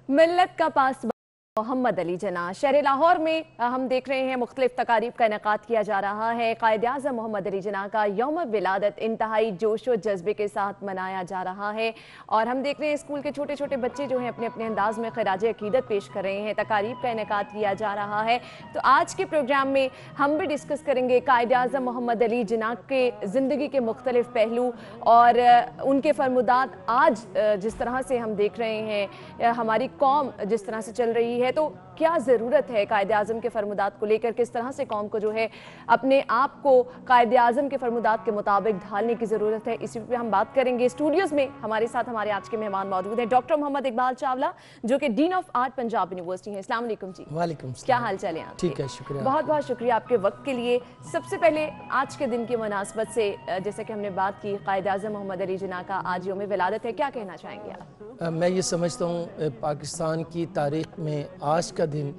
ملت کا پاسبان محمد علی جناح شہر لاہور میں ہم دیکھ رہے ہیں مختلف تقاریب کا انعقاد کیا جا رہا ہے۔ قائد اعظم محمد علی جناح کا یوم ولادت انتہائی جوش و جذبے کے ساتھ منایا جا رہا ہے اور ہم دیکھ رہے ہیں اسکول کے چھوٹے چھوٹے بچے جو ہیں اپنے اپنے انداز میں خراج عقیدت پیش کر رہے ہیں، تقاریب کا انعقاد کیا جا رہا ہے۔ تو آج کے پروگرام میں ہم بھی ڈسکس کریں گے قائد اعظم محمد علی جناح کے زندگی کے مختلف پہلو اور ان کے فرمودات آج جس طرح سے ہم دیکھ رہے ہیں، ہماری قوم جس طرح سے چل رہی ہے، تو کیا ضرورت ہے قائد اعظم کے فرمودات کو لے کر، کس طرح سے قوم کو جو ہے اپنے آپ کو قائد اعظم کے فرمودات کے مطابق ڈھالنے کی ضرورت ہے، اسی پہ ہم بات کریں گے۔ اسٹوڈیوز میں ہمارے ساتھ ہمارے آج کے مہمان موجود ہیں ڈاکٹر محمد اقبال چاولہ جو کہ ڈین آف آرٹ پنجاب یونیورسٹی ہیں۔ السلام علیکم جی۔ وعلیکم السلام۔ کیا حال چال ہیں آپ؟ ٹھیک ہے، شکریہ۔ بہت بہت شکریہ آپ کے وقت کے لیے۔ سب سے پہلے آج کے دن کی مناسبت سے جیسے کہ ہم نے بات کی قائد اعظم محمد علی جناح کا آج یوم ولادت ہے، کیا کہنا چاہیں گے آپ؟ میں یہ سمجھتا ہوں پاکستان کی تاریخ میں آج کا دن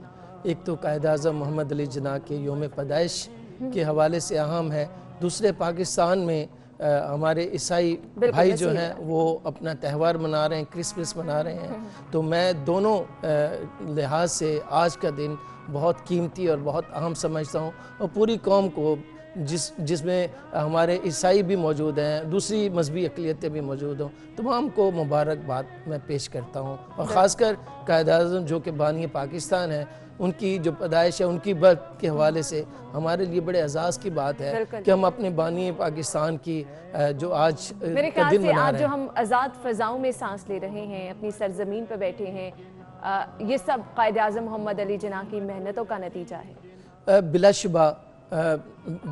ایک تو قائد اعظم محمد علی جناح کے یوم پیدائش کے حوالے سے اہم ہے، دوسرے پاکستان میں ہمارے عیسائی بھائی جو ہیں وہ اپنا تہوار منا رہے ہیں، کرسمس منا رہے ہیں، تو میں دونوں لحاظ سے آج کا دن بہت قیمتی اور بہت اہم سمجھتا ہوں، اور پوری قوم کو جس میں ہمارے عیسائی بھی موجود ہیں، دوسری مذہبی اقلیتیں بھی موجود ہوں، تمام کو مبارکباد میں پیش کرتا ہوں، اور خاص کر قائد اعظم جو کہ بانی پاکستان ہے، ان کی جو پیدائش ہے، ان کی برتھ کے حوالے سے ہمارے لیے بڑے اعزاز کی بات ہے کہ ہم اپنے بانی پاکستان کی جو آج میرے خیال سے آج جو ہم آزاد فضاؤں میں سانس لے رہے ہیں، اپنی سرزمین پہ بیٹھے ہیں، یہ سب قائد اعظم محمد علی جناح کی محنتوں کا نتیجہ ہے۔ بلا شبہ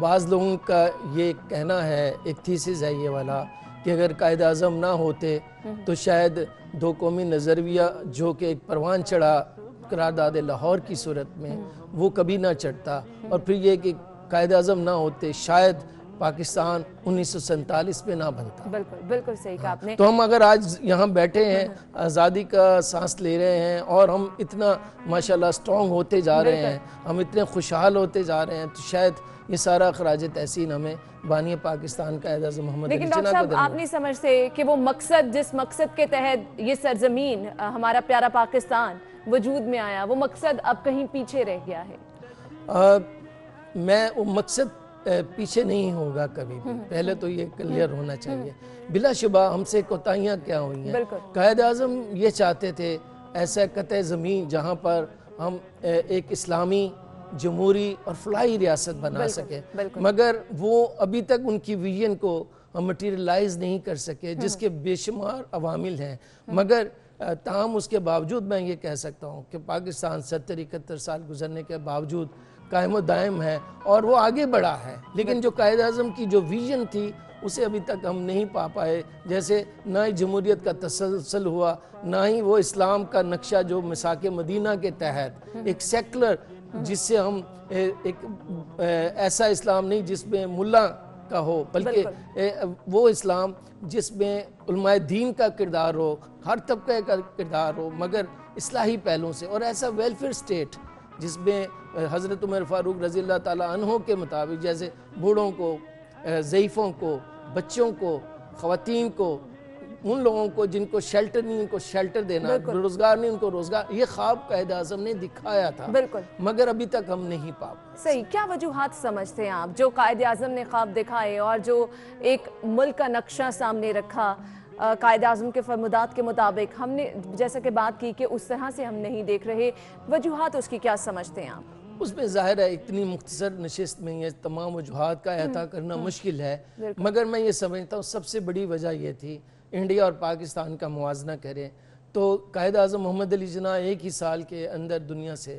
بعض لوگوں کا یہ کہنا ہے، ایک تھیسس ہے یہ والا، کہ اگر قائد اعظم نہ ہوتے تو شاید دو قومی نظریہ جو کہ ایک پروان چڑھا قرارداد لاہور کی صورت میں، وہ کبھی نہ چڑھتا، اور پھر یہ کہ قائد اعظم نہ ہوتے شاید پاکستان 1947 میں نہ بنتا۔ بالکل بالکل صحیح کہا آپ نے۔ تو ہم اگر آج یہاں بیٹھے ہیں، آزادی کا سانس لے رہے ہیں، اور ہم اتنا ماشاءاللہ سٹرونگ ہوتے جا رہے ہیں، ہم اتنے خوشحال ہوتے جا رہے ہیں، تو شاید یہ سارا خراج تحسین ہمیں بانی پاکستان قائد اعظم محمد علی لیکن جناح ڈاکٹر صاحب آپ نہیں سمجھتے کہ وہ مقصد جس مقصد کے تحت یہ سرزمین ہمارا پیارا پاکستان وجود میں آیا، وہ مقصد اب کہیں پیچھے رہ گیا ہے؟ میں وہ مقصد پیچھے نہیں ہوگا کبھی بھی، پہلے تو یہ کلیئر ہونا چاہیے۔ بلا شبہ ہم سے کوتاہیاں کیا ہوئی ہیں، قائد اعظم یہ چاہتے تھے ایسا قطع زمین جہاں پر ہم ایک اسلامی جمہوری اور فلاحی ریاست بنا سکے، مگر وہ ابھی تک ان کی ویژن کو مٹیریلائز نہیں کر سکے، جس کے بے شمار عوامل ہیں، مگر تاہم اس کے باوجود میں یہ کہہ سکتا ہوں کہ پاکستان 70-71 سال گزرنے کے باوجود قائم و دائم ہے اور وہ آگے بڑھا ہے، لیکن جو قائد اعظم کی جو ویژن تھی اسے ابھی تک ہم نہیں پا پائے، جیسے نہ ہی جمہوریت کا تسلسل ہوا، نہ ہی وہ اسلام کا نقشہ جو میثاق مدینہ کے تحت ایک سیکولر، جس سے ہم ایک ایسا اسلام نہیں جس میں ملا کا ہو، بلکہ وہ اسلام جس میں علماء دین کا کردار ہو، ہر طبقے کا کردار ہو، مگر اصلاحی پہلوں سے، اور ایسا ویلفیئر سٹیٹ جس میں حضرت عمر فاروق رضی اللہ تعالیٰ عنہ کے مطابق جیسے بوڑھوں کو، ضعیفوں کو، بچوں کو، خواتین کو، ان لوگوں کو جن کو شیلٹر نہیں ان کو شیلٹر دینا، روزگار نہیں ان کو روزگار، یہ خواب قائد اعظم نے دکھایا تھا، مگر ابھی تک ہم نہیں پا۔ صحیح، کیا وجوہات سمجھتے ہیں آپ جو قائد اعظم نے خواب دکھائے اور جو ایک ملک کا نقشہ سامنے رکھا قائد اعظم کے فرمودات کے مطابق، ہم نے جیسا کہ بات کی کہ اس طرح سے ہم نہیں دیکھ رہے، وجوہات اس کی کیا سمجھتے ہیں آپ؟ اس میں ظاہر ہے اتنی مختصر نشست میں یہ تمام وجوہات کا احاطہ کرنا مشکل ہے، مگر میں یہ سمجھتا ہوں سب سے بڑی وجہ یہ تھی، انڈیا اور پاکستان کا موازنہ کریں تو قائد اعظم محمد علی جناح ایک ہی سال کے اندر دنیا سے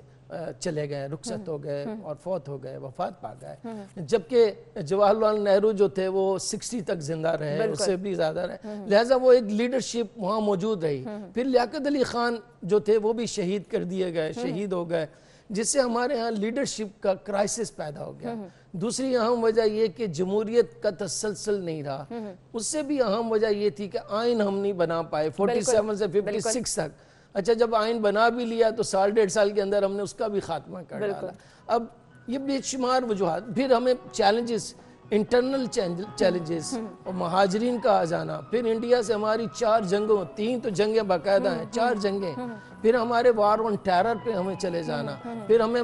چلے گئے، رخصت ہو گئے اور فوت ہو گئے، وفات پا گئے، جبکہ جواہر لال نہرو جو تھے وہ 60 تک زندہ رہے، اس سے بھی زیادہ رہے، لہٰذا وہ ایک لیڈرشپ وہاں موجود رہی۔ پھر لیاقت علی خان جو تھے وہ بھی شہید کر دیے گئے، شہید ہو گئے، جس سے ہمارے ہاں لیڈرشپ کا کرائسس پیدا ہو گیا۔ دوسری اہم وجہ یہ کہ جمہوریت کا تسلسل نہیں رہا، اس سے بھی اہم وجہ یہ تھی کہ آئین ہم نہیں بنا پائے 47 سے 56 تک۔ اچھا، جب آئین بنا بھی لیا تو سال 1.5 سال کے اندر ہم نے اس کا بھی خاتمہ کر ڈالا۔ اب یہ بے شمار وجوہات، پھر ہمیں چیلنجز انٹرنل چیلنجز اور مہاجرین کا آ جانا، پھر انڈیا سے ہماری 4 جنگوں، 3 تو جنگیں باقاعدہ ہیں، 4 جنگیں، پھر ہمارے وار آن ٹیرر پہ ہمیں چلے جانا، پھر ہمیں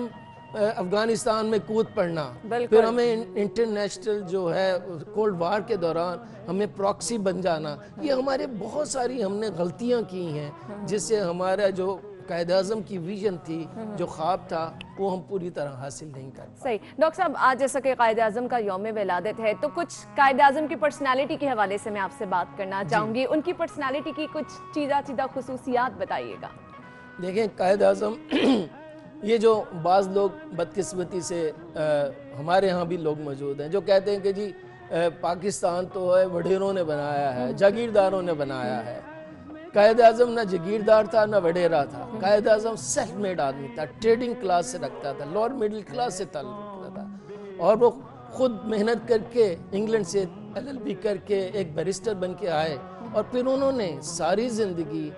افغانستان میں کود پڑنا، پھر ہمیں انٹرنیشنل جو ہے کولڈ وار کے دوران ہمیں پراکسی بن جانا، یہ ہمارے بہت ساری ہم نے غلطیاں کی ہیں جس سے ہمارا جو قائد اعظم کی ویژن تھی، جو خواب تھا، وہ ہم پوری طرح حاصل نہیں کر پائے۔ صحیح ڈاکٹر صاحب، آج جیسا کہ قائد اعظم کا یوم ولادت ہے تو کچھ قائد اعظم کی پرسنالٹی کے حوالے سے میں آپ سے بات کرنا چاہوں گی، ان کی پرسنالٹی کی کچھ چیزہ خصوصیات بتائیے گا۔ دیکھیں قائد اعظم یہ جو بعض لوگ بدقسمتی سے ہمارے ہاں بھی لوگ موجود ہیں جو کہتے ہیں کہ جی پاکستان تو ہے وڈیروں نے بنایا ہے، جاگیرداروں نے بنایا ہے۔ قائد اعظم نہ جاگیردار تھا نہ وڈیرا تھا، قائد اعظم سیلف میڈ آدمی تھا، ٹریڈنگ کلاس سے رکھتا تھا، لوور مڈل کلاس سے تعلق رکھتا تھا، اور وہ خود محنت کر کے انگلینڈ سے LLB کر کے ایک بیرسٹر بن کے آئے، اور پھر انہوں نے ساری زندگی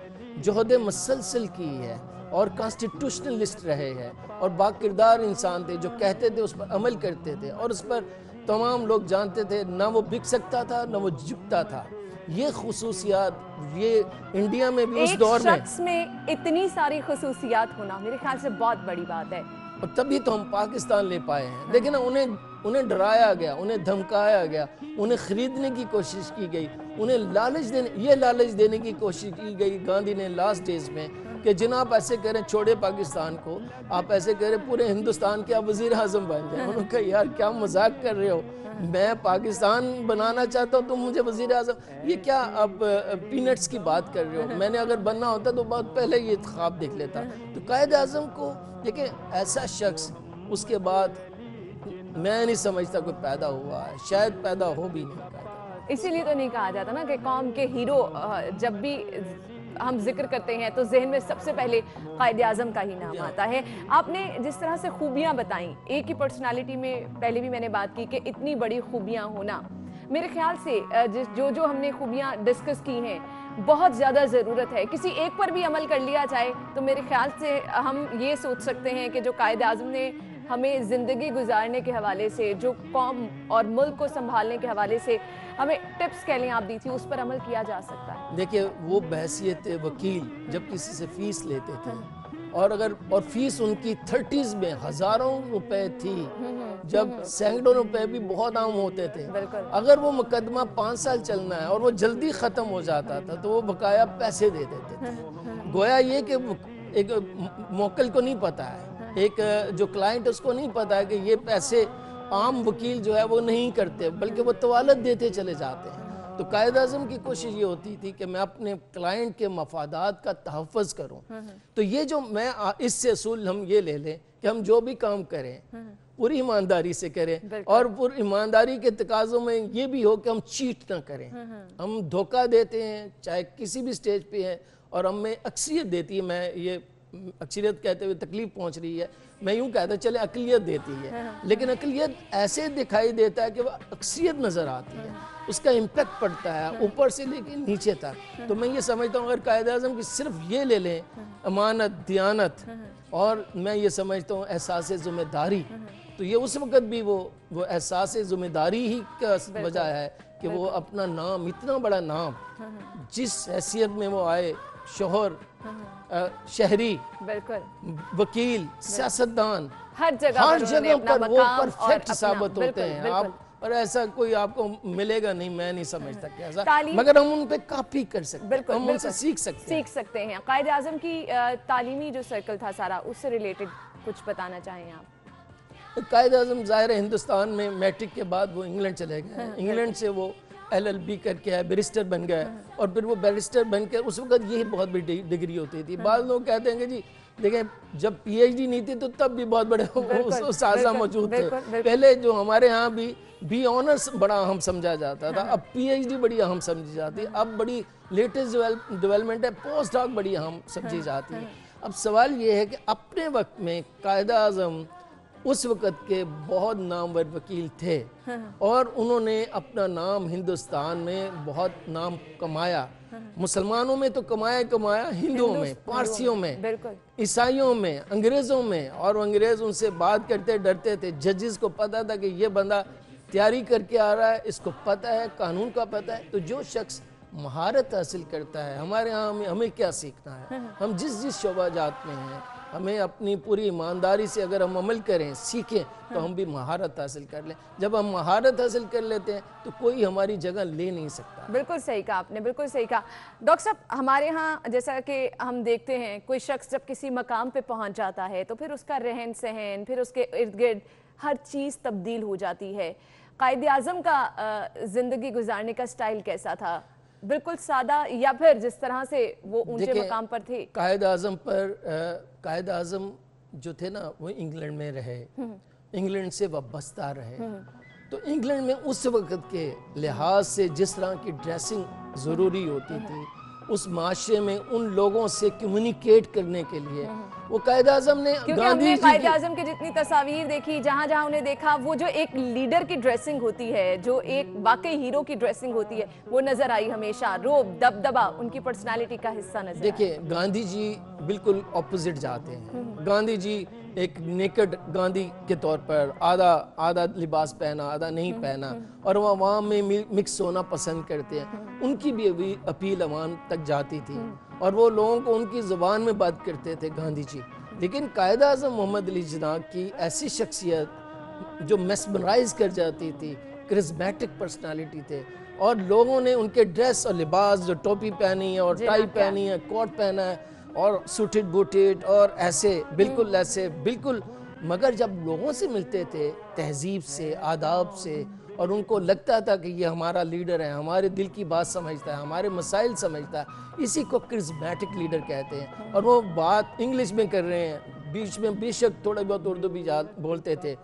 جہد مسلسل کی ہے اور کانسٹیٹیوشنلسٹ رہے ہیں اور باکردار انسان تھے، جو کہتے تھے اس پر عمل کرتے تھے، اور اس پر تمام لوگ جانتے تھے نہ وہ بک سکتا تھا نہ وہ جھکتا تھا۔ یہ خصوصیات یہ انڈیا میں بھی اس دور میں، ایک شخص میں اتنی ساری خصوصیات ہونا میرے خیال سے بہت بڑی بات ہے، اور تبھی تو ہم پاکستان لے پائے ہیں۔ لیکن انہیں ڈرایا گیا، انہیں دھمکایا گیا، انہیں خریدنے کی کوشش کی گئی، انہیں لالچ دینے کی کوشش کی گئی گاندھی نے لاسٹ ڈیز میں کہ جناب ایسے کریں چھوڑے پاکستان کو، آپ ایسے کریں پورے ہندوستان کے آپ وزیر اعظم بن جائیں۔ انہوں نے کہا یار کیا مذاق کر رہے ہو، میں پاکستان بنانا چاہتا ہوں تم مجھے وزیر اعظم، یہ کیا آپ پینٹس کی بات کر رہے ہو، میں نے اگر بننا ہوتا تو بہت پہلے یہ خواب دیکھ لیتا۔ تو قائد اعظم کو دیکھیں ایسا شخص اس کے بعد میں نہیں سمجھتا کوئی پیدا ہوا ہے، شاید پیدا ہو بھی نہیں پایا۔ اسی لیے تو نہیں کہا جاتا نا کہ قوم کے ہیرو جب بھی ہم ذکر کرتے ہیں تو ذہن میں سب سے پہلے قائد اعظم کا ہی نام آتا ہے۔ آپ نے جس طرح سے خوبیاں بتائیں، ایک ہی پرسنالٹی میں پہلے بھی میں نے بات کی کہ اتنی بڑی خوبیاں ہونا، میرے خیال سے جو ہم نے خوبیاں ڈسکس کی ہیں بہت زیادہ ضرورت ہے، کسی ایک پر بھی عمل کر لیا جائے تو میرے خیال سے ہم یہ سوچ سکتے ہیں کہ جو قائد اعظم نے ہمیں زندگی گزارنے کے حوالے سے، جو قوم اور ملک کو سنبھالنے کے حوالے سے ہمیں ٹپس کہہ لیں آپ دی تھی، اس پر عمل کیا جا سکتا ہے۔ دیکھیں وہ بحیثیت وکیل جب کسی سے فیس لیتے تھے اور فیس ان کی 30s میں ہزاروں روپے تھی، جب سینکڑوں روپے بھی بہت عام ہوتے تھے، اگر وہ مقدمہ 5 سال چلنا ہے اور وہ جلدی ختم ہو جاتا تھا تو وہ بقایا پیسے دے دیتے تھے۔ گویا یہ کہ ایک موکل کو نہیں پتا ہے، ایک جو کلائنٹ اس کو نہیں پتا ہے کہ یہ پیسے عام وکیل جو ہے وہ نہیں کرتے بلکہ وہ طوالت دیتے چلے جاتے ہیں۔ تو قائد اعظم کی کوشش یہ ہوتی تھی کہ میں اپنے کلائنٹ کے مفادات کا تحفظ کروں۔ تو یہ جو میں اس سے اصول ہم یہ لے لیں کہ ہم جو بھی کام کریں پوری ایمانداری سے کریں، اور پوری ایمانداری کے تقاضوں میں یہ بھی ہو کہ ہم چیٹ نہ کریں۔ ہم دھوکہ دیتے ہیں چاہے کسی بھی سٹیج پہ ہیں، اور ہمیں اکثریت دیتی ہے، میں یہ اکثریت کہتے ہوئے تکلیف پہنچ رہی ہے، میں یوں کہتا چلے اقلیت دیتی ہے، لیکن اقلیت ایسے دکھائی دیتا ہے کہ وہ اکثریت نظر آتی ہے، اس کا امپیکٹ پڑتا ہے اوپر سے لے کے نیچے تک۔ تو میں یہ سمجھتا ہوں اگر قائد اعظم کی صرف یہ لے لیں امانت، دیانت، اور میں یہ سمجھتا ہوں احساس ذمہ داری، تو یہ اس وقت بھی وہ احساس ذمہ داری ہی کا وجہ ہے کہ وہ اپنا نام، اتنا بڑا نام، جس حیثیت میں وہ آئے، شوہر، شہری، وکیل، سیاستدان، ہر جگہ پر وہ پرفیکٹ ثابت ہوتے ہیں۔ اور ایسا کوئی آپ کو ملے گا نہیں، میں نہیں سمجھتا کہ ایسا، مگر ہم ان پہ کاپی کر سکتے ہیں، ہم ان سے سیکھ سکتے ہیں۔ قائد اعظم کی تعلیمی جو سرکل تھا سارا، اس سے ریلیٹڈ کچھ بتانا چاہیں آپ؟ قائد اعظم ظاہر ہے ہندوستان میں میٹرک کے بعد وہ انگلینڈ چلے گئے، انگلینڈ سے وہ LLB کر کے آئے، بیرسٹر بن گئے، اور پھر وہ بیرسٹر بن کے اس وقت یہی بہت بڑی ڈگری ہوتی تھی۔ بعض لوگ کہتے ہیں کہ جی دیکھیں جب PhD نہیں تھی تو تب بھی بہت بڑے اساتذہ موجود تھے، پہلے جو ہمارے ہاں بھی آنرس بڑا اہم سمجھا جاتا تھا، اب PhD بڑی اہم سمجھی جاتی ہے، اب بڑی لیٹسٹ ڈیولپمنٹ ہے، پوسٹ ڈاک بڑی اہم سمجھی جاتی ہے۔ اب سوال یہ ہے کہ اپنے وقت میں قائد اعظم اس وقت کے بہت نامور وکیل تھے، اور انہوں نے اپنا نام ہندوستان میں بہت نام کمایا، مسلمانوں میں تو کمایا، ہندوؤں میں، پارسیوں میں، عیسائیوں میں، انگریزوں میں، اور انگریز ان سے بات کرتے ڈرتے تھے، ججز کو پتا تھا کہ یہ بندہ تیاری کر کے آ رہا ہے, اس کو پتہ ہے, قانون کا پتہ ہے. تو جو شخص مہارت حاصل کرتا ہے, ہمارے ہاں ہمیں کیا سیکھنا ہے؟ ہم جس شعبہ جات میں ہیں, ہمیں اپنی پوری ایمانداری سے اگر ہم عمل کریں, سیکھیں, تو ہم بھی مہارت حاصل کر لیں. جب ہم مہارت حاصل کر لیتے ہیں تو کوئی ہماری جگہ لے نہیں سکتا. بالکل صحیح کہا آپ نے, بالکل صحیح کہا. ڈاکٹر صاحب, ہمارے ہاں جیسا کہ ہم دیکھتے ہیں, کوئی شخص جب کسی مقام پہ پہنچ جاتا ہے تو پھر اس کا رہن سہن, پھر اس کے ارد گرد ہر چیز تبدیل ہو جاتی ہے. قائد اعظم کا زندگی گزارنے کا سٹائل کیسا تھا؟ بالکل سادہ, یا پھر جس طرح سے وہ اونچے مقام پر تھے؟ قائد اعظم جو تھے نا, وہ انگلینڈ میں رہے, انگلینڈ سے وابستہ رہے. تو انگلینڈ میں اس وقت کے لحاظ سے جس طرح کی ڈریسنگ ضروری ہوتی تھی, اس معاشرے میں ان لوگوں سے کمیونیکیٹ کرنے کے لیے وہ قائد اعظم نے, کیونکہ ہم نے قائد اعظم کی جتنی تصاویر دیکھی, جہاں جہاں انہیں دیکھا, وہ جو ایک لیڈر کی ڈریسنگ ہوتی ہے, جو ایک واقعی ہیرو کی ڈریسنگ ہوتی ہے, وہ نظر آئی ہمیشہ. روب, دبدبا ان کی پرسنالٹی کا حصہ نظر آیا. دیکھیں, گاندھی جی بالکل اپوزٹ جاتے ہیں. گاندھی جی ایک نیکڈ گاندھی کے طور پر آدھا لباس پہنا, آدھا نہیں پہنا, اور وہ عوام میں مکس ہونا پسند کرتے ہیں. ان کی بھی اپیل عوام تک جاتی تھی, اور وہ لوگوں کو ان کی زبان میں بات کرتے تھے, گاندھی جی. لیکن قائد اعظم محمد علی جناح کی ایسی شخصیت جو میسمرائز کر جاتی تھی, کرزمیٹک پرسنالٹی تھے, اور لوگوں نے ان کے ڈریس اور لباس, جو ٹوپی پہنی ہے اور ٹائی پہنی ہے, کوٹ پہنا ہے, اور سوٹڈ بوٹڈ, اور ایسے بالکل. مگر جب لوگوں سے ملتے تھے, تہذیب سے, آداب سے, اور ان کو لگتا تھا کہ یہ ہمارا لیڈر ہے, ہمارے دل کی بات سمجھتا ہے, ہمارے مسائل سمجھتا ہے, اسی کو کرزمیٹک لیڈر کہتے ہیں. اور وہ بات انگلش میں کر رہے ہیں, بیچ میں بے شک تھوڑا بہت اردو بھی بولتے تھے,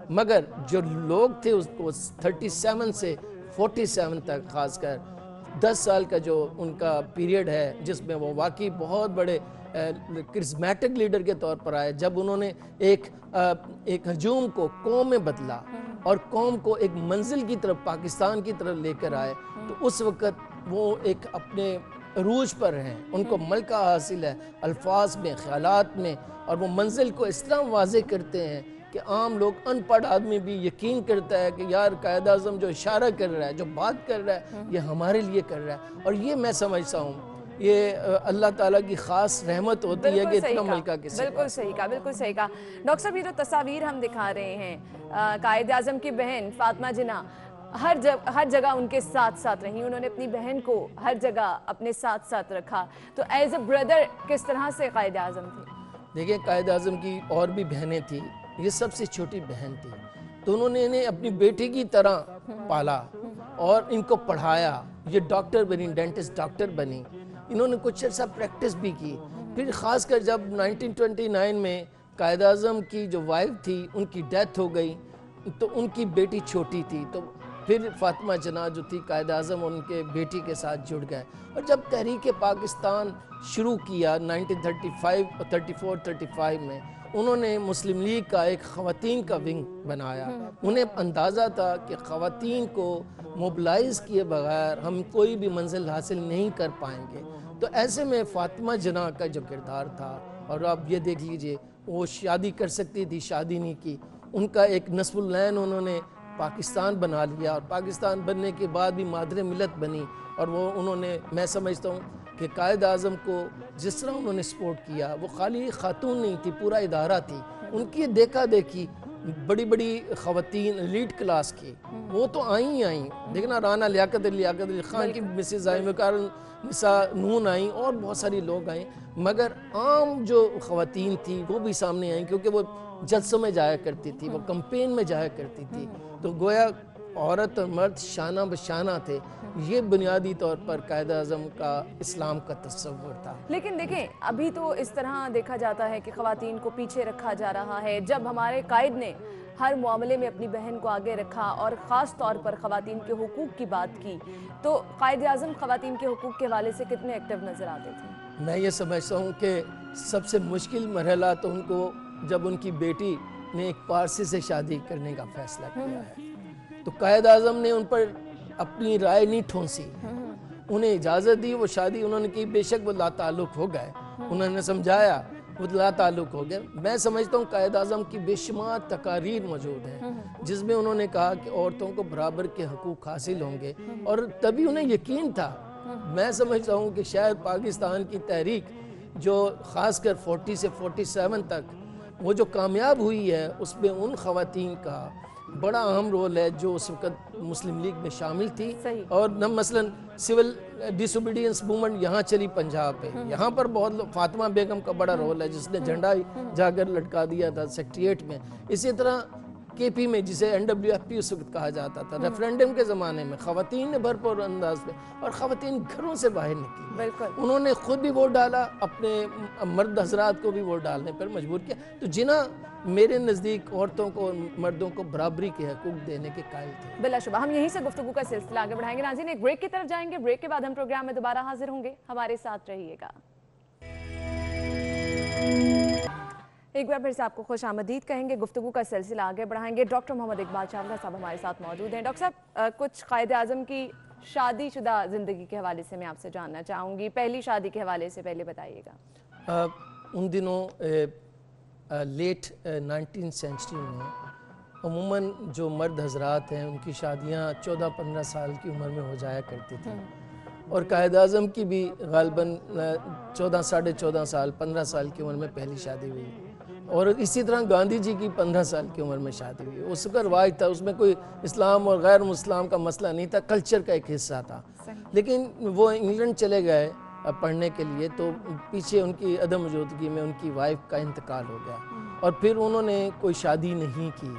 مگر جو لوگ تھے اس کو 37 سے 47 تک, خاص کر 10 سال کا جو ان کا پیریڈ ہے, جس میں وہ واقعی بہت بڑے کرزمیٹک لیڈر کے طور پر آئے, جب انہوں نے ایک ہجوم کو قوم میں بدلا اور قوم کو ایک منزل کی طرف, پاکستان کی طرف لے کر آئے, تو اس وقت وہ ایک اپنے عروج پر ہیں, ان کو ملکہ حاصل ہے الفاظ میں, خیالات میں, اور وہ منزل کو اس طرح واضح کرتے ہیں کہ عام لوگ, ان پڑھ آدمی بھی یقین کرتا ہے کہ یار قائد اعظم جو اشارہ کر رہا ہے, جو بات کر رہا ہے, یہ ہمارے لیے کر رہا ہے. اور یہ میں سمجھتا ہوں یہ اللہ تعالیٰ کی خاص رحمت ہوتی ہے کہ اتنا ملکہ کسی. بالکل صحیح کہا, بالکل صحیح کہا. ڈاکٹر صاحب, یہ جو تصاویر ہم دکھا رہے ہیں, قائد اعظم کی بہن فاطمہ جناح ہر جگہ ان کے ساتھ رہی, انہوں نے اپنی بہن کو ہر جگہ اپنے ساتھ رکھا. تو ایز اے بردر کس طرح سے قائد اعظم تھے؟ دیکھیں, قائد اعظم کی اور بھی بہنیں تھیں, یہ سب سے چھوٹی بہن تھی, تو انہوں نے انہیں اپنی بیٹی کی طرح پالا اور ان کو پڑھایا. یہ ڈاکٹر بنی, ڈینٹسٹ ڈاکٹر بنی, انہوں نے کچھ عرصہ پریکٹس بھی کی. پھر خاص کر جب 1929 میں قائد اعظم کی جو وائف تھی, ان کی ڈیتھ ہو گئی, تو ان کی بیٹی چھوٹی تھی, تو پھر فاطمہ جناح جو تھی, قائد اعظم ان کے بیٹی کے ساتھ جڑ گئے. اور جب تحریک پاکستان شروع کیا 1934-35 میں, انہوں نے مسلم لیگ کا ایک خواتین کا ونگ بنایا. انہیں اندازہ تھا کہ خواتین کو موبلائز کیے بغیر ہم کوئی بھی منزل حاصل نہیں کر پائیں گے. تو ایسے میں فاطمہ جناح کا جو کردار تھا, اور آپ یہ دیکھ لیجئے, وہ شادی کر سکتی تھی, شادی نہیں کی. ان کا ایک نصب العین انہوں نے پاکستان بنا لیا, اور پاکستان بننے کے بعد بھی مادر ملت بنی. اور وہ انہوں نے, میں سمجھتا ہوں کہ قائد اعظم کو جس طرح انہوں نے سپورٹ کیا, وہ خالی خاتون نہیں تھی, پورا ادارہ تھی. ان کی دیکھا دیکھی بڑی خواتین لیڈ کلاس کی, وہ تو آئیں. دیکھنا, رانا لیاقت علی خان کی مسز آئیں, نساء نون آئیں, اور بہت ساری لوگ آئیں, مگر عام جو خواتین تھی وہ بھی سامنے آئیں, کیونکہ وہ جلسوں میں جایا کرتی تھی, وہ کمپین میں جایا کرتی تھی. تو گویا عورت اور مرد شانہ بشانہ تھے. یہ بنیادی طور پر قائد اعظم کا اسلام کا تصور تھا. لیکن دیکھیں, ابھی تو اس طرح دیکھا جاتا ہے کہ خواتین کو پیچھے رکھا جا رہا ہے. جب ہمارے قائد نے ہر معاملے میں اپنی بہن کو آگے رکھا اور خاص طور پر خواتین کے حقوق کی بات کی, تو قائد اعظم خواتین کے حقوق کے حوالے سے کتنے ایکٹیو نظر آتے تھے؟ میں یہ سمجھتا ہوں کہ سب سے مشکل مرحلہ تو ان کو, جب ان کی بیٹی نے ایک پارسی سے شادی کرنے کا فیصلہ کیا ہے, تو قائد اعظم نے ان پر اپنی رائے نہیں ٹھونسی, انہیں اجازت دی, وہ شادی انہوں نے کی. بے شک وہ لا تعلق ہو گئے, انہوں نے سمجھایا, وہ لا تعلق ہو گیا. میں سمجھتا ہوں قائد اعظم کی بے شمار تقاریر موجود ہیں جس میں انہوں نے کہا کہ عورتوں کو برابر کے حقوق حاصل ہوں گے, اور تبھی انہیں یقین تھا. میں سمجھتا ہوں کہ شاید پاکستان کی تحریک جو خاص کر 40 سے 47 تک وہ جو کامیاب ہوئی ہے, اس میں ان خواتین کا بڑا اہم رول ہے جو اس وقت مسلم لیگ میں شامل تھی. اور مثلا سول ڈس اوبیڈینس موومنٹ یہاں چلی پنجاب پہ, یہاں پر بہت فاطمہ بیگم کا بڑا رول ہے جس نے جھنڈا جا کر لٹکا دیا تھا سیکریٹریٹ میں. اسی طرح کے پی میں جسے NWFP اس وقت کہا جاتا تھا, ریفرینڈم کے زمانے میں خواتین نے بھرپور انداز میں, اور خواتین گھروں سے باہر نکلی, انہوں نے خود بھی ووٹ ڈالا, اپنے مرد حضرات کو بھی ووٹ ڈالنے پر مجبور کیا. تو جنہاں میرے نزدیک عورتوں کو اور مردوں کو برابری کے حقوق دینے کے قائل تھے. بلا شبہ ہم یہیں سے گفتگو کا سلسلہ آگے بڑھائیں گے. ناظرین ایک بریک کی طرف جائیں گے, بریک کے بعد ہم پروگرام میں دوبارہ حاضر ہوں گے, ہمارے ساتھ رہیے گا. ایک بار پھر سے آپ کو خوش آمدید کہیں گے, گفتگو کا سلسلہ آگے بڑھائیں گے. ڈاکٹر محمد اقبال چاولہ صاحب ہمارے ساتھ موجود ہیں. ڈاکٹر صاحب, کچھ قائد اعظم کی شادی شدہ زندگی کے حوالے سے میں آپ سے جاننا چاہوں گی. پہلی شادی کے حوالے سے پہلے بتائیے گا. ان دنوں لیٹ 19 سینچری میں عموماً جو مرد حضرات ہیں ان کی شادیاں 14-15 سال کی عمر میں ہو جایا کرتی تھیں, اور قائد اعظم کی بھی غالباً 14 سال 15 سال کی عمر میں پہلی شادی ہوئی, اور اسی طرح گاندھی جی کی 15 سال کی عمر میں شادی ہوئی. اس کا رواج تھا, اس میں کوئی اسلام اور غیر مسلم کا مسئلہ نہیں تھا, کلچر کا ایک حصہ تھا. لیکن وہ انگلینڈ چلے گئے پڑھنے کے لیے, تو پیچھے ان کی عدم موجودگی میں ان کی وائف کا انتقال ہو گیا, اور پھر انہوں نے کوئی شادی نہیں کی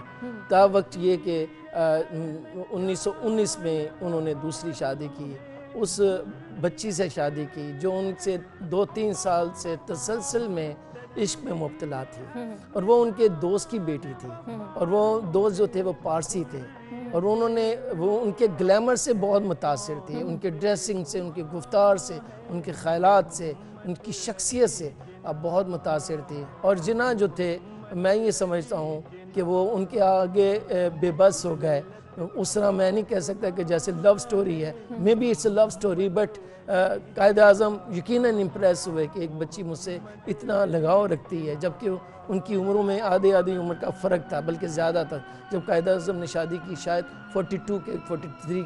تا وقت یہ کہ 1919 میں انہوں نے دوسری شادی کی. اس بچی سے شادی کی جو ان سے 2-3 سال سے تسلسل میں عشق میں مبتلا تھی, اور وہ ان کے دوست کی بیٹی تھی, اور وہ دوست جو تھے وہ پارسی تھے, اور انہوں نے وہ ان کے گلیمر سے بہت متاثر تھی, ان کے ڈریسنگ سے, ان کے گفتار سے, ان کے خیالات سے, ان کی شخصیت سے بہت متاثر تھی. اور جناح جو تھے میں یہ سمجھتا ہوں کہ وہ ان کے آگے بے بس ہو گئے. اس طرح میں نہیں کہہ سکتا کہ جیسے لو سٹوری ہے, may be it's a love story, but Quaid Azam یقیناً امپریس ہوئے کہ ایک بچی مجھ سے اتنا لگاؤ رکھتی ہے, جبکہ ان کی عمروں میں آدھی عمر کا فرق تھا, بلکہ زیادہ تھا. جب قائد اعظم نے شادی کی شاید 43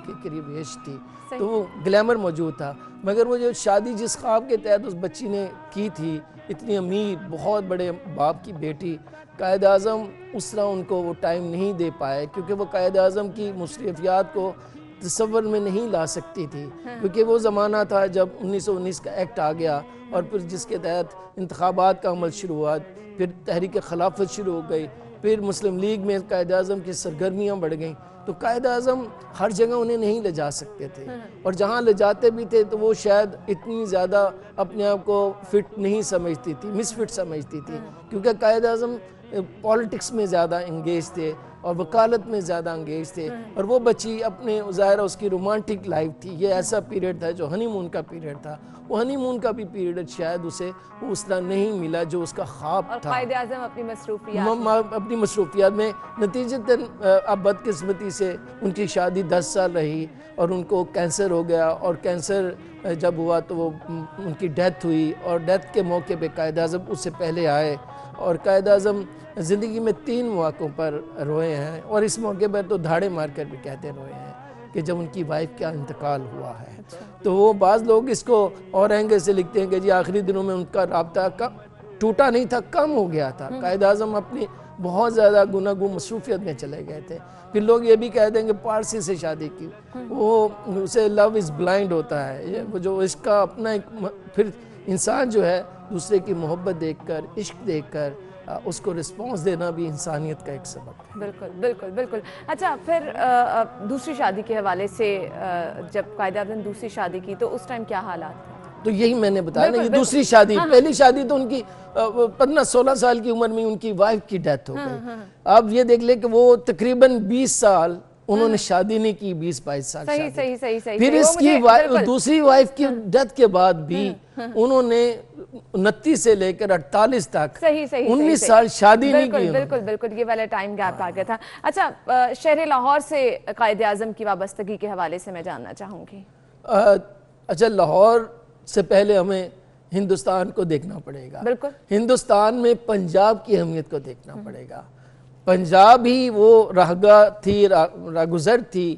کے قریب ایج تھی, تو وہ گلیمر موجود تھا. مگر وہ جو شادی جس خواب کے تحت اس بچی نے کی تھی, اتنی امیر بہت بڑے باپ کی بیٹی, قائد اعظم اس طرح ان کو وہ ٹائم نہیں دے پائے, کیونکہ وہ قائد اعظم کی مصروفیات کو تصور میں نہیں لا سکتی تھی, کیونکہ وہ زمانہ تھا جب 1919 کا ایکٹ آ گیا, اور پھر جس کے تحت انتخابات کا عمل شروع ہوا, پھر تحریک خلافت شروع ہو گئی, پھر مسلم لیگ میں قائد اعظم کی سرگرمیاں بڑھ گئیں. تو قائد اعظم ہر جگہ انہیں نہیں لے جا سکتے تھے, اور جہاں لے جاتے بھی تھے تو وہ شاید اتنی زیادہ اپنے آپ کو فٹ نہیں سمجھتی تھی, مس فٹ سمجھتی تھی, کیونکہ قائد اعظم پالیٹکس میں زیادہ انگیج تھے اور وکالت میں زیادہ انگیج تھے, اور وہ بچی اپنے ظاہرہ اس کی رومانٹک لائف تھی. یہ ایسا پیریڈ تھا جو ہنی مون کا پیریڈ تھا, وہ ہنی مون کا بھی پیریڈ شاید اسے اس طرح نہیں ملا جو اس کا خواب تھا. قائد اعظم اپنی مصروفیات میں نتیجتاً اب بدقسمتی سے ان کی شادی 10 سال رہی, اور ان کو کینسر ہو گیا, اور کینسر جب ہوا تو وہ ان کی ڈیتھ ہوئی, اور ڈیتھ کے موقع پہ قائد اعظم اس سے پہلے آئے, اور قائد اعظم زندگی میں 3 مواقعوں پر روئے ہیں, اور اس موقع پر تو دھاڑے مار کر بھی کہتے روئے ہیں کہ جب ان کی وائف کا انتقال ہوا ہے. تو وہ بعض لوگ اس کو اور اینگل سے لکھتے ہیں کہ جی آخری دنوں میں ان کا رابطہ ٹوٹا نہیں تھا, کم ہو گیا تھا. قائد اعظم اپنی بہت زیادہ گناگو مصروفیت میں چلے گئے تھے. پھر لوگ یہ بھی کہہ دیں کہ پارسی سے شادی کی, وہ اسے لو از بلائنڈ ہوتا ہے, وہ جو اس کا اپنا ایک, پھر انسان جو ہے دوسرے کی محبت دیکھ کر, عشق دیکھ کر اس کو رسپانس دینا بھی انسانیت کا ایک سبب ہے. بالکل بالکل بالکل. اچھا, پھر دوسری شادی کے حوالے سے جب قائد اعظم نے دوسری شادی کی تو اس ٹائم کیا حالات تھے؟ تو یہی میں نے بتایا نا, یہ دوسری شادی, پہلی شادی تو ان کی 15-16 سال کی عمر میں ان کی وائف کی ڈیتھ ہو گئی. آپ یہ دیکھ لیں کہ وہ تقریباً 20 سال انہوں نے شادی نہیں کی, 20-22 سال شادی. پھر اس کی دوسری وائف کی ڈیتھ کے بعد بھی انہوں نے 29 سے لے کر 48 تک 19 سال شادی نہیں کی. بالکل بالکل, یہ والا ٹائم گیپ آ گیا تھا. اچھا, شہر لاہور سے قائد اعظم کی وابستگی کے حوالے سے میں جاننا چاہوں گی. اچھا, لاہور سے پہلے ہمیں ہندوستان کو دیکھنا پڑے گا. بالکل. ہندوستان میں پنجاب کی اہمیت کو دیکھنا پڑے گا. پنجاب ہی وہ راہگاہ تھی, راگزر تھی,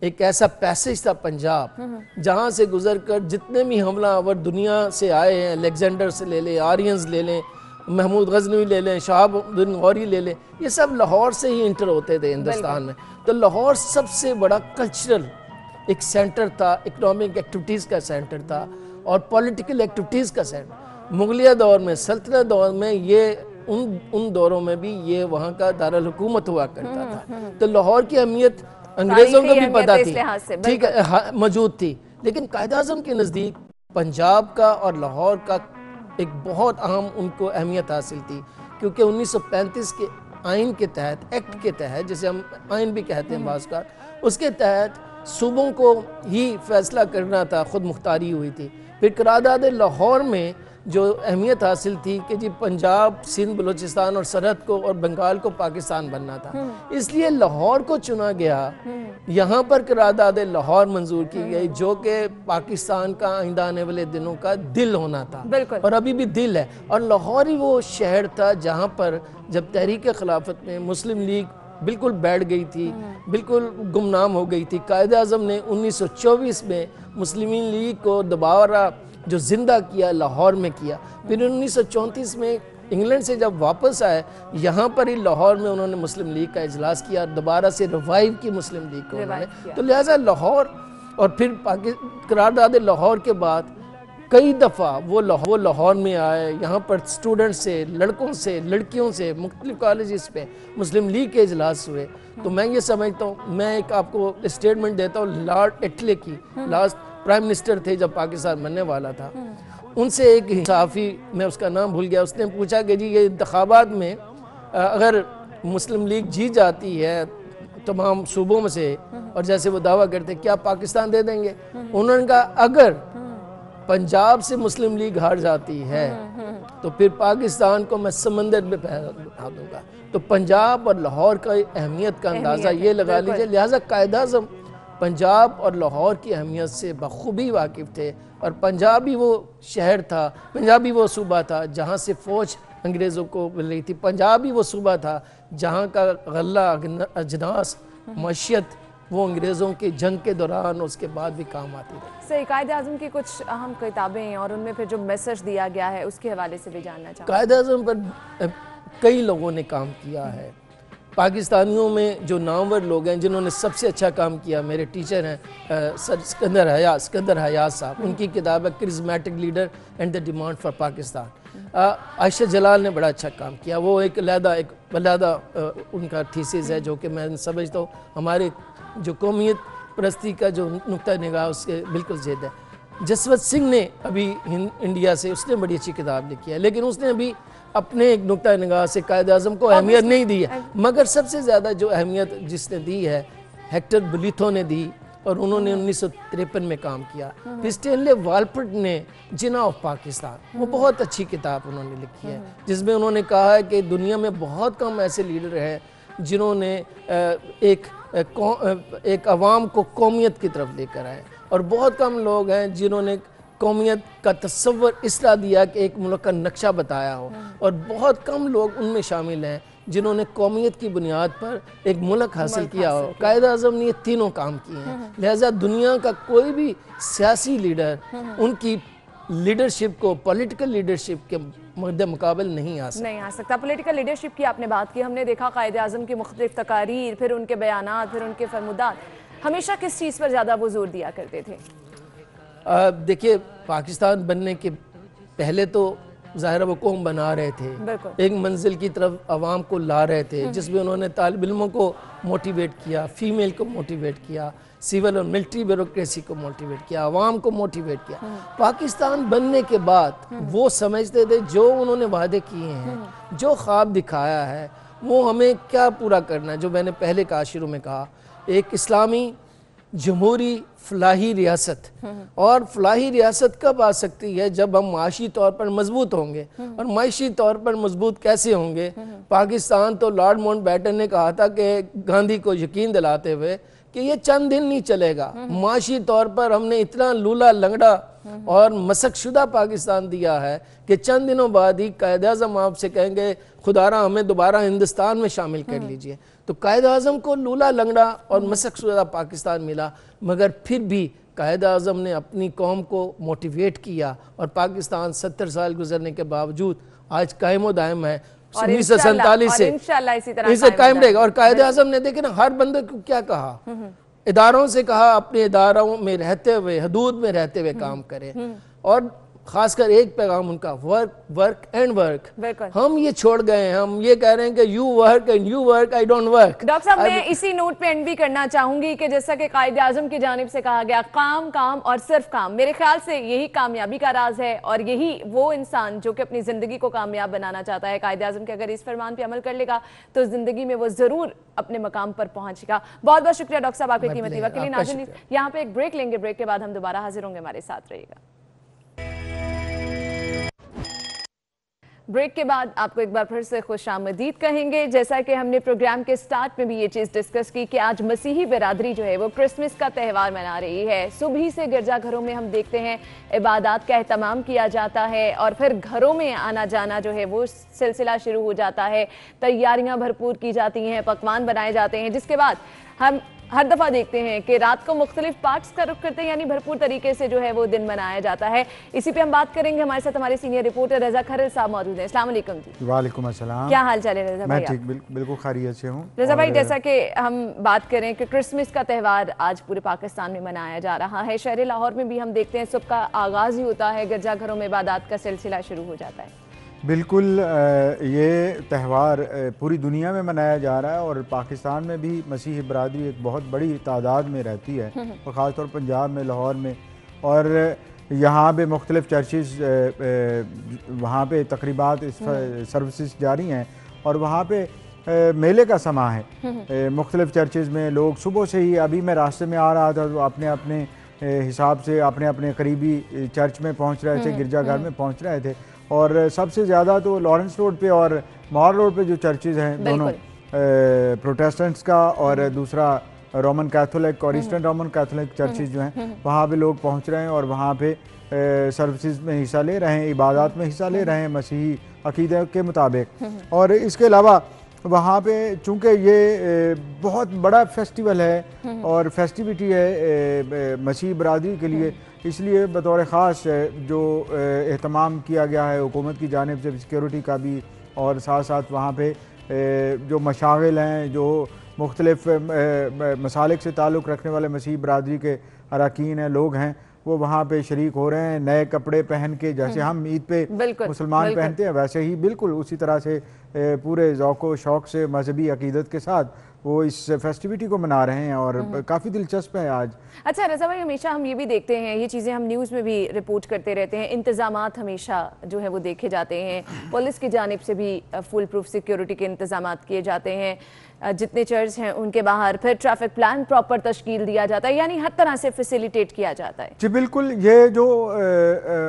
ایک ایسا پیسج تھا پنجاب جہاں سے گزر کر جتنے بھی حملہ آور دنیا سے آئے ہیں, الیگزینڈر سے لے لیں, آرینز لے لیں, محمود غزنوی لے لیں, شہاب الدین غوری لے لیں, یہ سب لاہور سے ہی انٹر ہوتے تھے ہندوستان میں. تو لاہور سب سے بڑا کلچرل ایک سینٹر تھا, اکنامک ایکٹیویٹیز کا سینٹر تھا اور پولیٹیکل ایکٹیویٹیز کا سینٹر. مغلیہ دور میں, سلطنت دور میں, یہ ان دوروں میں بھی یہ وہاں کا دارالحکومت ہوا کرتا تھا. تو لاہور کی اہمیت انگریزوں کو بھی پتہ تھی, ٹھیک ہے, موجود تھی. لیکن قائد اعظم کے نزدیک پنجاب کا اور لاہور کا ایک بہت اہم ان کو اہمیت حاصل تھی, کیونکہ 1935 کے آئین کے تحت, ایکٹ کے تحت, جسے ہم آئین بھی کہتے ہیں بعض کا, اس کے تحت صوبوں کو ہی فیصلہ کرنا تھا, خود مختاری ہوئی تھی. پھر قرارداد لاہور میں جو اہمیت حاصل تھی کہ جی پنجاب, سندھ, بلوچستان اور سرحد کو اور بنگال کو پاکستان بننا تھا, اس لیے لاہور کو چنا گیا. یہاں پر قرارداد لاہور منظور کی گئی جو کہ پاکستان کا آئندہ آنے والے دنوں کا دل ہونا تھا, اور ابھی بھی دل ہے. اور لاہور ہی وہ شہر تھا جہاں پر جب تحریک خلافت میں مسلم لیگ بالکل بیٹھ گئی تھی, بالکل گمنام ہو گئی تھی, قائد اعظم نے 1924 میں مسلمین لیگ کو دوبارہ جو زندہ کیا لاہور میں کیا. پھر 1934 میں انگلینڈ سے جب واپس آئے, یہاں پر ہی لاہور میں انہوں نے مسلم لیگ کا اجلاس کیا, دوبارہ سے ریوائیو کی مسلم لیگ کو انہوں نے. تو لہٰذا لاہور, اور پھر قرارداد لاہور کے بعد کئی دفعہ وہ لاہور میں آئے, یہاں پر اسٹوڈنٹ سے, لڑکوں سے, لڑکیوں سے, مختلف کالجز پہ مسلم لیگ کے اجلاس ہوئے. تو میں یہ سمجھتا ہوں, میں ایک آپ کو اسٹیٹمنٹ دیتا ہوں لارڈ ایٹلے کی, لاسٹ پرائم منسٹر تھے جب پاکستان بننے والا تھا. ان سے ایک صحافی, میں اس کا نام بھول گیا, اس نے پوچھا کہ جی یہ انتخابات میں اگر مسلم لیگ جیت جاتی ہے تمام صوبوں میں سے, اور جیسے وہ دعویٰ کرتے, کیا پاکستان دے دیں گے؟ انہوں نے کہا اگر پنجاب سے مسلم لیگ ہار جاتی ہے تو پھر پاکستان کو میں سمندر میں پہنا دوں گا. تو پنجاب اور لاہور کا اہمیت کا اندازہ یہ لگا لیجئے. لہٰذا قائد اعظم پنجاب اور لاہور کی اہمیت سے بخوبی واقف تھے, اور پنجاب ہی وہ شہر تھا, پنجاب ہی وہ صوبہ تھا جہاں سے فوج انگریزوں کو مل رہی تھی, پنجاب ہی وہ صوبہ تھا جہاں کا غلہ, اجناس, معیشت وہ انگریزوں کی جنگ کے دوران اس کے بعد بھی کام آتی رہی. صحیح. قائد اعظم کی کچھ اہم کتابیں ہیں اور ان میں پھر جو میسج دیا گیا ہے اس کے حوالے سے بھی جاننا چاہوں. قائد اعظم پر کئی لوگوں نے کام کیا ہے. پاکستانیوں میں جو نامور لوگ ہیں جنہوں نے سب سے اچھا کام کیا, میرے ٹیچر ہیں سر اسکندر حیات صاحب, ان کی کتاب ہے charismatic leader and the demand for Pakistan. Ayesha Jalal نے بڑا اچھا کام کیا, وہ ایک علیحدہ ان کا تھیسس ہے جو کہ میں سمجھتا ہوں ہمارے جو قومیت پرستی کا جو نقطہ نگاہ اس کے بالکل ضد ہے. جسوت سنگھ نے ابھی انڈیا سے, اس نے بڑی اچھی کتاب لکھی ہے, لیکن اس نے ابھی اپنے ایک نقطہ نگاہ سے قائد اعظم کو اہمیت نہیں دی ہے. مگر سب سے زیادہ جو اہمیت جس نے دی ہے ہیکٹر بلیتھو نے دی, اور انہوں نے 1953 میں کام کیا. پھر اسٹینلے والپٹ نے جنا آف پاکستان, وہ بہت اچھی کتاب انہوں نے لکھی ہے جس میں انہوں نے کہا ہے کہ دنیا میں بہت کم ایسے لیڈر ہیں جنہوں نے ایک عوام کو قومیت کی طرف لے کر آئے, اور بہت کم لوگ ہیں جنہوں نے قومیت کا تصور اس طرح دیا کہ ایک ملک کا نقشہ بتایا ہو, اور بہت کم لوگ ان میں شامل ہیں جنہوں نے قومیت کی بنیاد پر ایک ملک حاصل کیا ہو. قائد اعظم نے یہ تینوں کام کیے ہیں. لہٰذا دنیا کا کوئی بھی سیاسی لیڈر ان کی لیڈرشپ کو, پولیٹیکل لیڈرشپ کے مد مقابل نہیں آ سکتا. پولیٹیکل لیڈرشپ کی آپ نے بات کی, ہم نے دیکھا قائد اعظم کی مختلف تقاریر, پھر ان کے بیانات, پھر ان کے فرمودات, ہمیشہ کس چیز پر زیادہ وہ زور دیا کرتے تھے؟ دیکھیے, پاکستان بننے کے پہلے تو ظاہر وہ قوم بنا رہے تھے, ایک منزل کی طرف عوام کو لا رہے تھے, جس میں انہوں نے طالب علموں کو موٹیویٹ کیا, فیمیل کو موٹیویٹ کیا, سیول اور ملٹری بیوروکریسی کو موٹیویٹ کیا, عوام کو موٹیویٹ کیا. پاکستان بننے کے بعد وہ سمجھتے تھے جو انہوں نے وعدے کیے ہیں, جو خواب دکھایا ہے, وہ ہمیں کیا پورا کرنا ہے. جو میں نے پہلے کہا, شروع میں کہا, ایک اسلامی جمہوری فلاحی ریاست, اور فلاحی ریاست کب آ سکتی ہے؟ جب ہم معاشی طور پر مضبوط ہوں گے. اور معاشی طور پر مضبوط کیسے ہوں گے؟ پاکستان تو لارڈ ماؤنٹ بیٹن نے کہا تھا کہ گاندھی کو یقین دلاتے ہوئے کہ یہ چند دن نہیں چلے گا, معاشی طور پر ہم نے اتنا لولا لنگڑا اور مسخ شدہ پاکستان دیا ہے کہ چند دنوں بعد ہی قائد اعظم آپ سے کہیں گے خدا ہمیں دوبارہ ہندوستان میں شامل کر لیجئے. تو قائد اعظم کو لولا لنگڑا اور مسخ شدہ پاکستان ملا، مگر پھر بھی قائد اعظم نے اپنی قوم کو موٹیویٹ کیا اور پاکستان 70 سال گزرنے کے باوجود آج قائم و دائم ہے. 1947 سے اسے قائم رہے گا. اور قائد اعظم نے دیکھیں نا ہر بندے کو کیا کہا، اداروں سے کہا اپنے اداروں میں رہتے ہوئے، حدود میں رہتے ہوئے کام کریں، اور خاص کر ایک پیغام ان کا ورک اینڈ ورک. ہم یہ چھوڑ گئے ہیں، ہم یہ کہہ رہے ہیں کہ you work and you work I don't work. Doctor صاحب میں اسی نوٹ پہ اینڈ بھی کرنا چاہوں گی کہ جیسا کہ قائد اعظم کی جانب سے کہا گیا کام کام اور صرف کام، میرے خیال سے یہی کامیابی کا راز ہے، اور یہی وہ انسان جو کہ اپنی زندگی کو کامیاب بنانا چاہتا ہے، قائد اعظم کے اگر اس فرمان پہ عمل کر لے گا تو زندگی میں وہ ضرور اپنے مقام پر پہنچے گا. بہت بہت شکریہ ڈاکٹر صاحب آپ کے قیمتی وقت کے لیے. ناظرین یہاں پہ ایک بریک لیں گے، بریک کے بعد ہم دوبارہ حاضر ہوں گے، ہمارے ساتھ رہیے گا. بریک کے بعد آپ کو ایک بار پھر سے خوش آمدید کہیں گے. جیسا کہ ہم نے پروگرام کے سٹارٹ میں بھی یہ چیز ڈسکس کی کہ آج مسیحی برادری جو ہے وہ کرسمس کا تہوار منا رہی ہے. صبح سے گرجا گھروں میں ہم دیکھتے ہیں عبادات کا اہتمام کیا جاتا ہے، اور پھر گھروں میں آنا جانا جو ہے وہ سلسلہ شروع ہو جاتا ہے. تیاریاں بھرپور کی جاتی ہیں، پکوان بنائے جاتے ہیں، جس کے بعد ہم ہر دفعہ دیکھتے ہیں کہ رات کو مختلف پارٹس کا رخ کرتے ہیں، یعنی بھرپور طریقے سے جو ہے وہ دن منایا جاتا ہے. اسی پہ ہم بات کریں گے. ہمارے ساتھ ہمارے سینئر رپورٹر رضا کھرل صاحب موجود ہیں. السلام علیکم جی. وعلیکم السلام. کیا حال چال ہے رضا بھائی؟ میں ٹھیک، بالکل خیریت سے ہوں. رضا بھائی جیسا کہ ہم بات کریں کہ کرسمس کا تہوار آج پورے پاکستان میں منایا جا رہا ہے، شہر لاہور میں بھی ہم دیکھتے ہیں صبح کا آغاز ہی ہوتا ہے، گرجا گھروں میں عبادات کا سلسلہ شروع ہو جاتا ہے. بالکل یہ تہوار پوری دنیا میں منایا جا رہا ہے، اور پاکستان میں بھی مسیحی برادری ایک بہت بڑی تعداد میں رہتی ہے، اور خاص طور پنجاب میں، لاہور میں، اور یہاں پہ مختلف چرچز وہاں پہ تقریبات سروسز جاری ہیں، اور وہاں پہ میلے کا سماں ہے. مختلف چرچز میں لوگ صبح سے ہی، ابھی میں راستے میں آ رہا تھا تو اپنے اپنے حساب سے اپنے اپنے قریبی چرچ میں پہنچ رہے تھے، گرجا گھر میں پہنچ رہے تھے. اور سب سے زیادہ تو لارنس روڈ پہ اور مار روڈ پہ جو چرچز ہیں دونوں، پروٹیسٹنٹس کا اور دوسرا رومن کیتھولک اور ایسٹرن رومن کیتھولک چرچز جو ہیں، وہاں پہ لوگ پہنچ رہے ہیں اور وہاں پہ سروسز میں حصہ لے رہے ہیں، عبادات میں حصہ لے رہے ہیں مسیحی عقیدے کے مطابق. اور اس کے علاوہ وہاں پہ چونکہ یہ بہت بڑا فیسٹیول ہے اور فیسٹیوٹی ہے مسیحی برادری کے لیے، اس لیے بطور خاص جو اہتمام کیا گیا ہے حکومت کی جانب سے سیکیورٹی کا بھی، اور ساتھ ساتھ وہاں پہ جو مشاغل ہیں، جو مختلف مسالک سے تعلق رکھنے والے مسیحی برادری کے اراکین ہیں، لوگ ہیں، وہ وہاں پہ شریک ہو رہے ہیں نئے کپڑے پہن کے. جیسے ہم عید پہ مسلمان پہنتے ہیں، ویسے ہی بالکل اسی طرح سے پورے ذوق و شوق سے مذہبی عقیدت کے ساتھ وہ اس فیسٹیوٹی کو منا رہے ہیں، اور کافی دلچسپ ہے آج. اچھا رضا بھائی، ہمیشہ ہم یہ بھی دیکھتے ہیں، یہ چیزیں ہم نیوز میں بھی رپورٹ کرتے رہتے ہیں، انتظامات ہمیشہ جو ہے وہ دیکھے جاتے ہیں، پولیس کی جانب سے بھی فل پروف سیکیورٹی کے انتظامات کیے جاتے ہیں، جتنے چرچ ہیں ان کے باہر پھر ٹریفک پلان پراپر تشکیل دیا جاتا ہے، یعنی ہر طرح سے فیسیلیٹیٹ کیا جاتا ہے. جی بالکل. یہ جو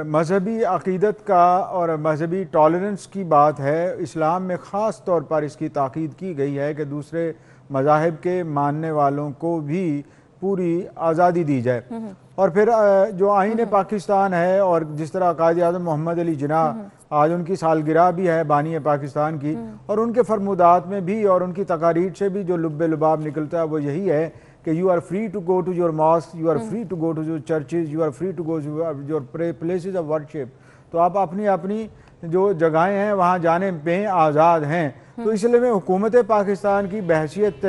مذہبی عقیدت کا اور مذہبی ٹالرنس کی بات ہے، اسلام میں خاص طور پر اس کی تاکید کی گئی ہے کہ دوسرے مذاہب کے ماننے والوں کو بھی پوری آزادی دی جائے. اور پھر جو آئین پاکستان ہے، اور جس طرح قائد اعظم محمد علی جناح آج ان کی سالگرہ بھی ہے بانی پاکستان کی، اور ان کے فرمودات میں بھی اور ان کی تقاریر سے بھی جو لب لباب نکلتا ہے وہ یہی ہے کہ you are free to go to your mosques, you are free to go to your churches, you are free to go to your places of worship. تو آپ اپنی اپنی جو جگہیں ہیں وہاں جانے پہ آزاد ہیں. تو اس لیے میں حکومت پاکستان کی بحیثیت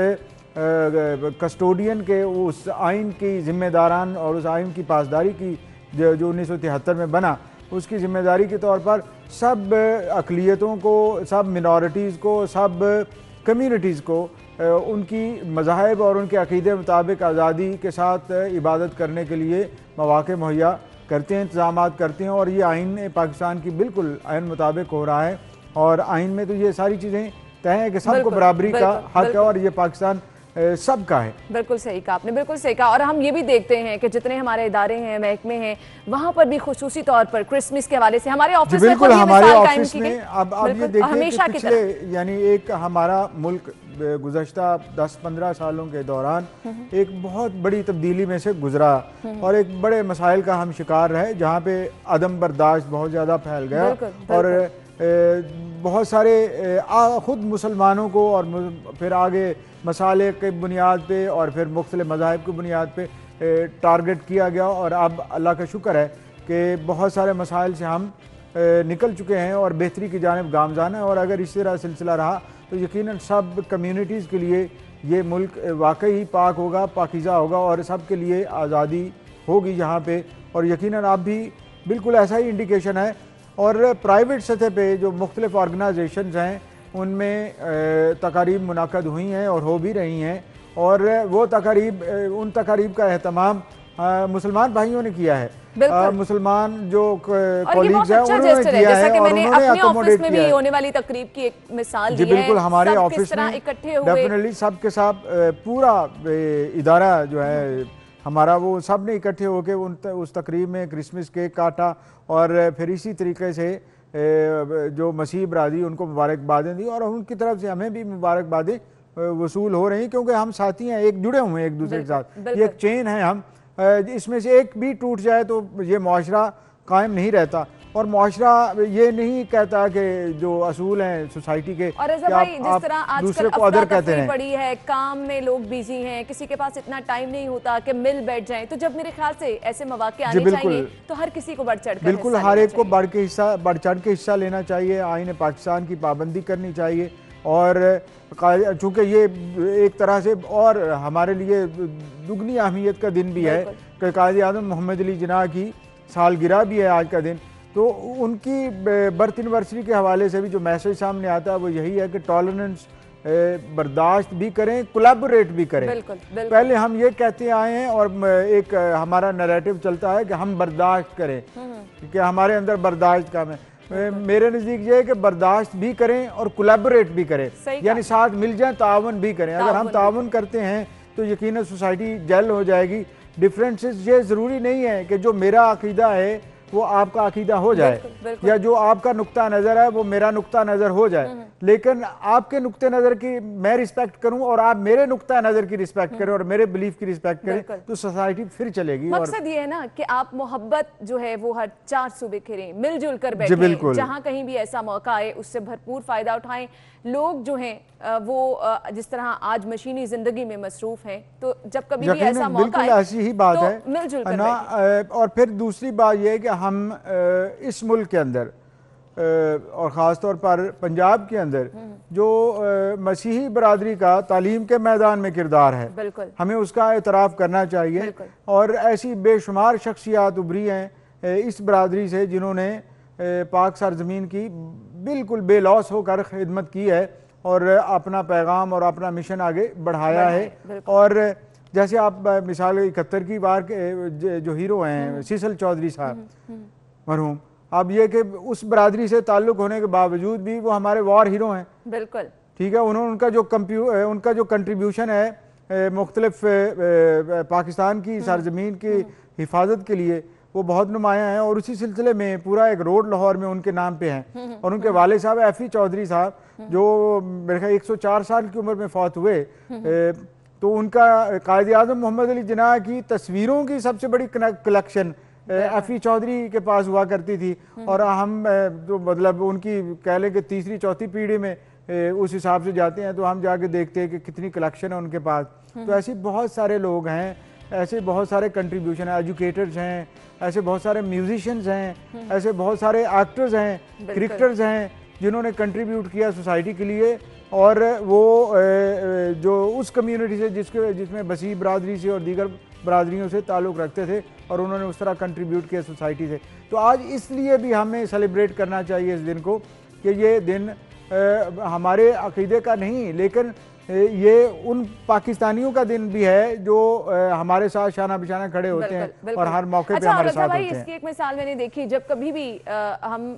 کسٹوڈین کے اس آئین کی ذمہ داران اور اس آئین کی پاسداری کی جو 1973 میں بنا، اس کی ذمہ داری کے طور پر سب اقلیتوں کو، سب منورٹیز کو، سب کمیونٹیز کو ان کی مذاہب اور ان کے عقیدے مطابق آزادی کے ساتھ عبادت کرنے کے لیے مواقع مہیا کرتے ہیں، انتظامات کرتے ہیں. اور یہ آئین پاکستان کی بالکل آئین مطابق ہو رہا ہے، اور آئین میں تو یہ ساری چیزیں طے ہیں کہ سب کو برابری کا حق ہے، اور یہ پاکستان سب کا ہے. بالکل صحیح کہا آپ نے، بالکل صحیح کہا. اور ہم یہ بھی دیکھتے ہیں کہ جتنے ہمارے ادارے ہیں، محکمے ہیں، وہاں پر بھی خصوصی طور پر کرسمس کے حوالے سے ہمارے آفس میں بالکل ہمارے آفس میں اب یہ دیکھیں کہ پچھلے یعنی ایک ہمارا ملک گزشتہ 10-15 سالوں کے دوران ایک بہت بڑی تبدیلی میں سے گزرا اور ایک بڑے مسائل کا ہم شکار رہے، جہاں پہ عدم برداشت بہت زیادہ پھیل گیا اور بہت سارے خود مسلمانوں کو اور پھر آگے مسالک کی بنیاد پہ اور پھر مختلف مذاہب کی بنیاد پہ ٹارگٹ کیا گیا. اور اب اللہ کا شکر ہے کہ بہت سارے مسائل سے ہم نکل چکے ہیں اور بہتری کی جانب گامزن ہیں. اور اگر اس طرح سلسلہ رہا تو یقیناً سب کمیونٹیز کے لیے یہ ملک واقعی پاک ہوگا، پاکیزہ ہوگا اور سب کے لیے آزادی ہوگی یہاں پہ. اور یقیناً اب بھی بالکل ایسا ہی انڈیکیشن ہے. اور پرائیویٹ سطح پہ جو مختلف آرگنائزیشنز ہیں ان میں تقاریب منعقد ہوئی ہیں اور ہو بھی رہی ہیں، اور وہ ان تقاریب کا اہتمام مسلمان بھائیوں نے کیا ہے. مسلمان جو کولیگز ہیں انہوں نے کیا ہے اور انہوں نے اکوموڈیٹ کیا ہے. ہونے والی تقریب کی ایک مثال دی ہے. جی بالکل، ہمارے آفس میں ڈیفینیٹلی سب کے ساتھ پورا ادارہ جو ہے ہمارا وہ سب نے اکٹھے ہو کے اس تقریب میں کرسمس کیک کاٹا اور پھر اسی طریقے سے جو مسیح برادری ان کو مبارکبادیں دی اور ان کی طرف سے ہمیں بھی مبارکبادیں وصول ہو رہی ہیں کیونکہ ہم ساتھی ہیں، ایک جڑے ہوئے ہیں ایک دوسرے کے ساتھ. یہ ایک چین ہے، ہم اس میں سے ایک بھی ٹوٹ جائے تو یہ معاشرہ قائم نہیں رہتا. اور معاشرہ یہ نہیں کہتا کہ جو اصول ہیں سوسائٹی کے اور رضا بھائی جس طرح آج کل افراتفری پڑی ہے، کام میں لوگ بیزی ہیں، کسی کے پاس اتنا ٹائم نہیں ہوتا کہ مل بیٹھ جائیں، تو جب میرے خیال سے ایسے مواقع آنے چاہیے تو ہر کسی کو بڑھ چڑھ کر بالکل ہر ایک کو بڑھ چڑھ کے حصہ لینا چاہیے. آئین پاکستان کی پابندی کرنی چاہیے اور چونکہ یہ ایک طرح سے اور ہمارے لیے دگنی اہمیت کا دن بھی ہے کہ قائد اعظم محمد علی جناح کی سالگرہ بھی ہے آج کا دن. تو ان کی برتھ اینیورسری کے حوالے سے بھی جو میسج سامنے آتا ہے وہ یہی ہے کہ ٹالرنس برداشت بھی کریں، کولیبوریٹ بھی کریں. پہلے ہم یہ کہتے آئے ہیں اور ایک ہمارا نیریٹو چلتا ہے کہ ہم برداشت کریں کہ ہمارے اندر برداشت کم ہے. میرے نزدیک یہ ہے کہ برداشت بھی کریں اور کولیبوریٹ بھی کریں، یعنی ساتھ مل جائیں، تعاون بھی کریں. اگر ہم تعاون کرتے ہیں تو یقیناً سوسائٹی جیل ہو جائے گی. ڈفرینسز یہ ضروری نہیں ہے کہ جو میرا عقیدہ ہے وہ آپ کا عقیدہ ہو جائے یا جو آپ کا نقطہ نظر ہے وہ میرا نقطہ نظر ہو جائے، لیکن آپ کے نقطہ نظر کی میں رسپیکٹ کروں اور آپ میرے نقطہ نظر کی رسپیکٹ کریں اور میرے بلیف کی رسپیکٹ کریں تو سوسائٹی پھر چلے گی. مقصد یہ ہے نا کہ آپ محبت جو ہے وہ ہر 4 صوبے کھیریں، مل جل کر بیٹھیں، جہاں کہیں بھی ایسا موقع آئے اس سے بھرپور فائدہ اٹھائیں. لوگ جو ہیں وہ جس طرح آج مشینی زندگی میں مصروف ہیں تو جب کبھی بھی ایسا موقع آئے ایسی ہی بات ہے مل جل کر بیٹھیں. اور پھر دوسری بات یہ ہے کہ ہم اس ملک کے اندر اور خاص طور پر پنجاب کے اندر جو مسیحی برادری کا تعلیم کے میدان میں کردار ہے ہمیں اس کا اعتراف کرنا چاہیے. اور ایسی بے شمار شخصیات ابھری ہیں اس برادری سے جنہوں نے پاک سرزمین کی بالکل بے لوث ہو کر خدمت کی ہے اور اپنا پیغام اور اپنا مشن آگے بڑھایا ہے. اور جیسے آپ مثال 71 کی بار جو ہیرو ہیں سیسل چودھری صاحب مرحوم، اب یہ کہ اس برادری سے تعلق ہونے کے باوجود بھی وہ ہمارے وار ہیرو ہیں. بالکل ٹھیک ہے، ان کا جو کنٹریبیوشن ہے مختلف پاکستان کی سرزمین کی حفاظت کے لیے وہ بہت نمایاں ہیں. اور اسی سلسلے میں پورا ایک روڈ لاہور میں ان کے نام پہ ہیں اور ان کے والد صاحب ایف ای چودھری صاحب جو میرے خیال 104 سال کی عمر میں فوت ہوئے. تو ان کا قائد اعظم محمد علی جناح کی تصویروں کی سب سے بڑی کلیکشن ایف ای چودھری کے پاس ہوا کرتی تھی اور ہم تو مطلب ان کی کہہ لیں کہ تیسری چوتھی پیڑھی میں اس حساب سے جاتے ہیں تو ہم جا کے دیکھتے ہیں کہ کتنی کلیکشن ہے ان کے پاس. تو ایسی بہت سارے لوگ ہیں، ایسے بہت سارے کنٹریبیوشن ہیں، ایجوکیٹرز ہیں، ایسے بہت سارے میوزیشنز ہیں، ایسے بہت سارے ایکٹرز ہیں، کرکٹرز ہیں جنہوں نے کنٹریبیوٹ کیا سوسائٹی کے لیے. اور وہ جو اس کمیونٹی سے جس میں بسیع برادری سے اور دیگر برادریوں سے تعلق رکھتے تھے اور انہوں نے اس طرح کنٹریبیوٹ کیا سوسائٹی سے. تو آج اس لیے بھی ہمیں سیلیبریٹ کرنا چاہیے اس دن کو کہ یہ دن ہمارے عقیدے کا نہیں لیکن یہ ان پاکستانیوں کا دن بھی ہے جو ہمارے ساتھ شانہ بشانہ کھڑے ہوتے ہیں اور ہر موقع پہ ہمارے ساتھ ہوتے ہیں. اس کی ایک مثال میں نے دیکھی، جب کبھی بھی ہم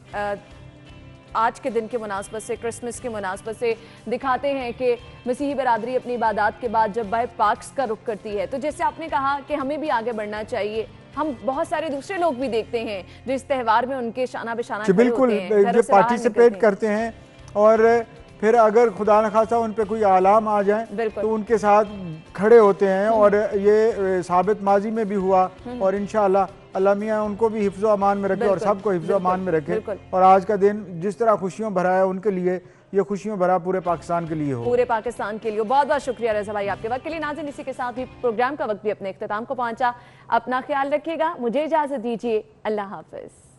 آج کے دن کے مناسبت سے، کرسمس کے مناسبت سے دکھاتے ہیں کہ مسیحی برادری اپنی عبادات کے بعد جب بیت پاکس کا رخ کرتی ہے، تو جیسے آپ نے کہا کہ ہمیں بھی آگے بڑھنا چاہیے، ہم بہت سارے دوسرے لوگ بھی دیکھتے ہیں جو اس تہوار میں ان کے شانہ بشانہ کھڑے ہوتے ہیں، بالکل جو پارٹیسپیٹ کرتے ہیں، اور پھر اگر خدا نخواستہ ان پہ کوئی آلام آ جائیں تو ان کے ساتھ کھڑے ہوتے ہیں، اور یہ ثابت ماضی میں بھی ہوا، اور انشاءاللہ اللہ میاں ان کو بھی حفظ و امان میں رکھے اور سب کو حفظ و امان میں رکھے، اور آج کا دن جس طرح خوشیوں بھرا ہے ان کے لیے، یہ خوشیوں بھرا پورے پاکستان کے لیے ہو، پورے پاکستان کے لیے۔ بہت بہت شکریہ رضا بھائی آپ کے وقت کے لیے۔ ناظرین، اسی کے ساتھ ہی پروگرام کا وقت بھی اپنے اختتام کو پہنچا، اپنا خیال رکھیے گا، مجھے اجازت دیجیے، اللہ حافظ۔